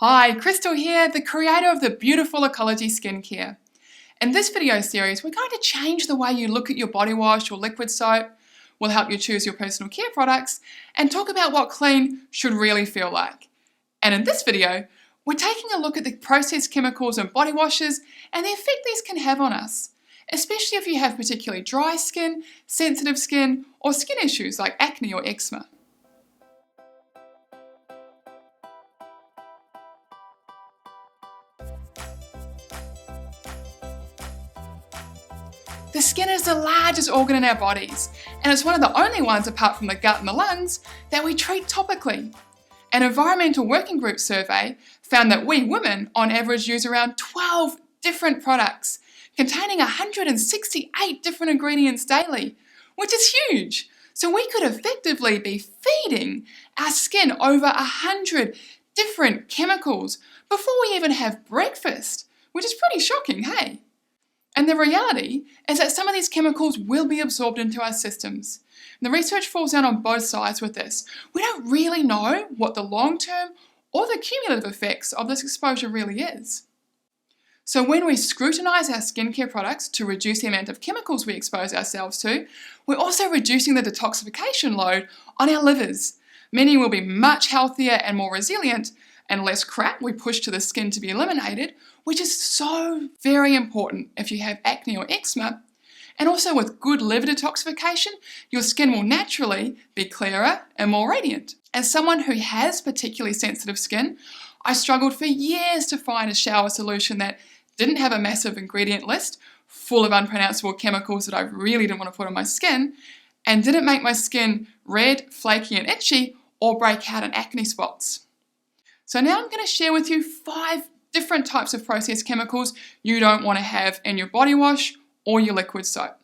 Hi, Crystal here, the creator of the beautiful Ecology skincare. In this video series, we're going to change the way you look at your body wash or liquid soap. We'll help you choose your personal care products and talk about what clean should really feel like. And in this video, we're taking a look at the processed chemicals in body washes and the effect these can have on us, especially if you have particularly dry skin, sensitive skin, or skin issues like acne or eczema. The skin is the largest organ in our bodies, and it's one of the only ones apart from the gut and the lungs that we treat topically. An Environmental Working Group survey found that we women on average use around 12 different products containing 168 different ingredients daily, which is huge. So we could effectively be feeding our skin over 100 different chemicals before we even have breakfast, which is pretty shocking, hey? And the reality is that some of these chemicals will be absorbed into our systems. And the research falls down on both sides with this. We don't really know what the long-term or the cumulative effects of this exposure really is. So when we scrutinise our skincare products to reduce the amount of chemicals we expose ourselves to, we're also reducing the detoxification load on our livers. Many will be much healthier and more resilient, and less crap we push to the skin to be eliminated, which is so very important if you have acne or eczema. And also with good liver detoxification, your skin will naturally be clearer and more radiant. As someone who has particularly sensitive skin, I struggled for years to find a shower solution that didn't have a massive ingredient list full of unpronounceable chemicals that I really didn't want to put on my skin, and didn't make my skin red, flaky and itchy or break out in acne spots. So now I'm going to share with you 5 different types of processed chemicals you don't want to have in your body wash or your liquid soap.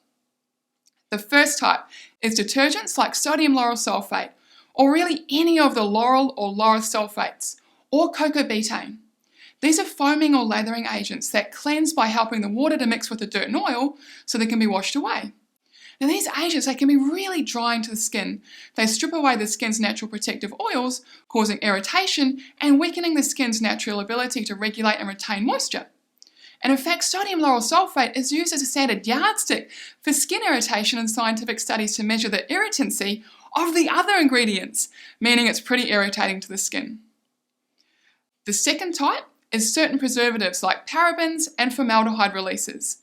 The first type is detergents like sodium lauryl sulfate, or really any of the lauryl or laureth sulfates, or cocobetane. These are foaming or lathering agents that cleanse by helping the water to mix with the dirt and oil so they can be washed away. Now these agents, they can be really drying to the skin. They strip away the skin's natural protective oils, causing irritation and weakening the skin's natural ability to regulate and retain moisture. And in fact, sodium lauryl sulfate is used as a standard yardstick for skin irritation in scientific studies to measure the irritancy of the other ingredients, meaning it's pretty irritating to the skin. The second type is certain preservatives like parabens and formaldehyde releases.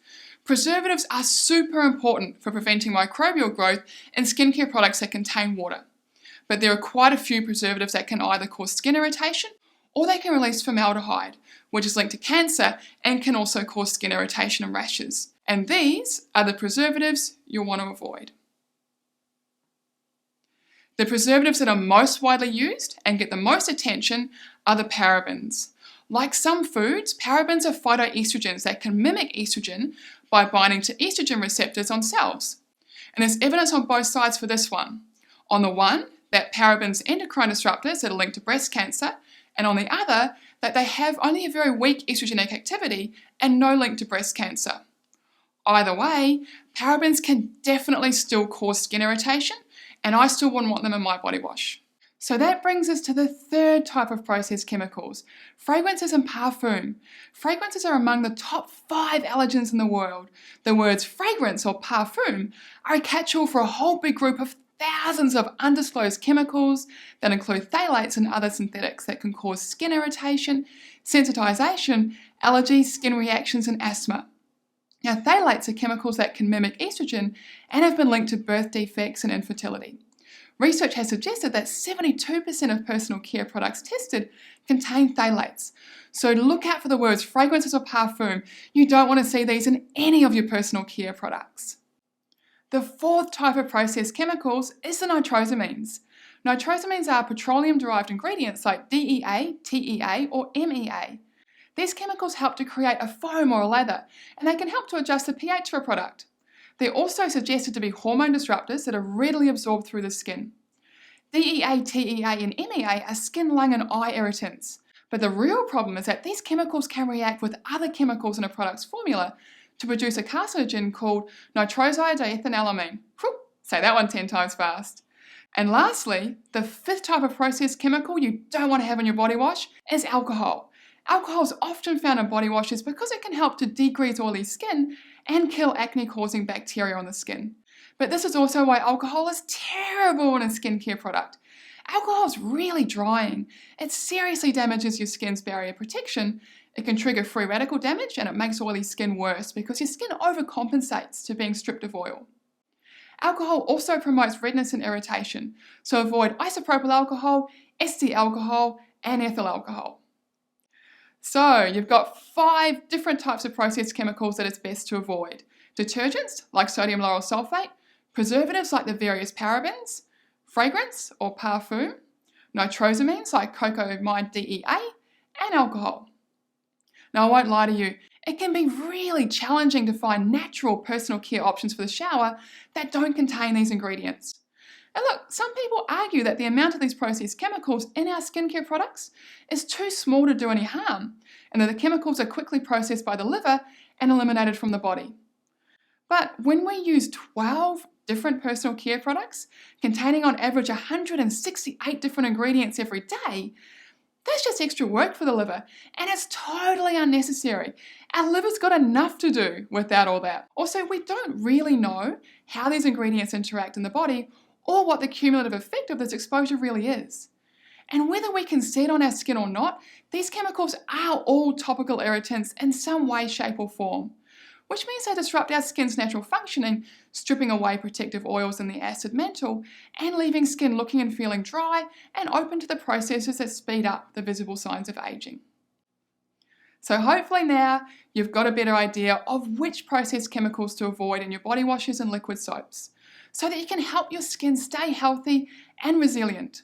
Preservatives are super important for preventing microbial growth in skincare products that contain water. But there are quite a few preservatives that can either cause skin irritation or they can release formaldehyde, which is linked to cancer and can also cause skin irritation and rashes. And these are the preservatives you'll want to avoid. The preservatives that are most widely used and get the most attention are the parabens. Like some foods, parabens are phytoestrogens that can mimic estrogen by binding to estrogen receptors on cells. And there's evidence on both sides for this one. On the one, that parabens endocrine disruptors that are linked to breast cancer, and on the other, that they have only a very weak estrogenic activity and no link to breast cancer. Either way, parabens can definitely still cause skin irritation, and I still wouldn't want them in my body wash. So that brings us to the third type of processed chemicals, fragrances and parfum. Fragrances are among the top 5 allergens in the world. The words fragrance or parfum are a catch-all for a whole big group of thousands of undisclosed chemicals that include phthalates and other synthetics that can cause skin irritation, sensitization, allergies, skin reactions and asthma. Now, phthalates are chemicals that can mimic estrogen and have been linked to birth defects and infertility. Research has suggested that 72% of personal care products tested contain phthalates. So look out for the words fragrances or parfum. You don't want to see these in any of your personal care products. The fourth type of processed chemicals is the nitrosamines. Nitrosamines are petroleum-derived ingredients like DEA, TEA, or MEA. These chemicals help to create a foam or a lather, and they can help to adjust the pH of a product. They're also suggested to be hormone disruptors that are readily absorbed through the skin. DEA, TEA, and MEA are skin, lung, and eye irritants. But the real problem is that these chemicals can react with other chemicals in a product's formula to produce a carcinogen called nitrosodiethylamine. Say that one 10 times fast. And lastly, the 5th type of processed chemical you don't want to have in your body wash is alcohol. Alcohol is often found in body washes because it can help to degrease oily skin and kill acne-causing bacteria on the skin. But this is also why alcohol is terrible in a skincare product. Alcohol is really drying. It seriously damages your skin's barrier protection. It can trigger free radical damage, and it makes oily skin worse because your skin overcompensates to being stripped of oil. Alcohol also promotes redness and irritation, so avoid isopropyl alcohol, acetic alcohol, and ethyl alcohol. So you've got 5 different types of processed chemicals that it's best to avoid. Detergents, like sodium lauryl sulfate, preservatives like the various parabens, fragrance or parfum, nitrosamines like cocamide DEA, and alcohol. Now I won't lie to you, it can be really challenging to find natural personal care options for the shower that don't contain these ingredients. And look, some people argue that the amount of these processed chemicals in our skincare products is too small to do any harm, and that the chemicals are quickly processed by the liver and eliminated from the body. But when we use 12 different personal care products containing on average 168 different ingredients every day, that's just extra work for the liver, and it's totally unnecessary. Our liver's got enough to do without all that. Also, we don't really know how these ingredients interact in the body or what the cumulative effect of this exposure really is. And whether we can see it on our skin or not, these chemicals are all topical irritants in some way, shape or form, which means they disrupt our skin's natural functioning, stripping away protective oils in the acid mantle and leaving skin looking and feeling dry and open to the processes that speed up the visible signs of aging. So hopefully now you've got a better idea of which processed chemicals to avoid in your body washes and liquid soaps, so that you can help your skin stay healthy and resilient.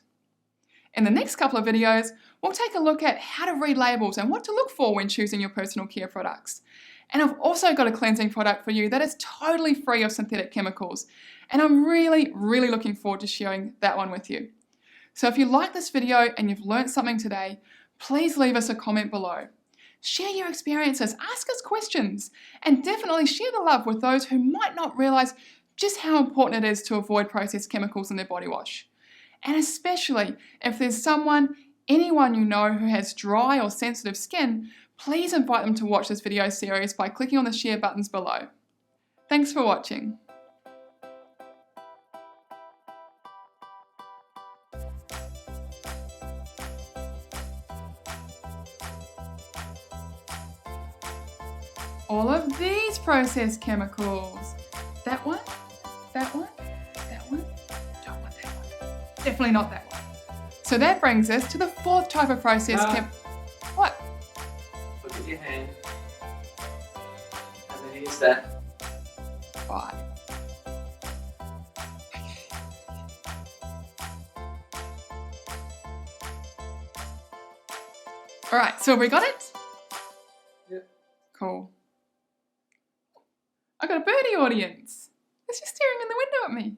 In the next couple of videos, we'll take a look at how to read labels and what to look for when choosing your personal care products. And I've also got a cleansing product for you that is totally free of synthetic chemicals, and I'm really looking forward to sharing that one with you. So if you like this video and you've learned something today, please leave us a comment below. Share your experiences, ask us questions, and definitely share the love with those who might not realise just how important it is to avoid processed chemicals in their body wash. And especially if there's anyone you know who has dry or sensitive skin, please invite them to watch this video series by clicking on the share buttons below. Thanks for watching. All of these processed chemicals. That one, that one, that one. Don't want that one. Definitely not that one. So that brings us to the 4th type of processed What? Look at your hand. How many is that? 5. Alright, so have we got it? Yep. Cool. I got a birdie audience. It's just staring in the window at me.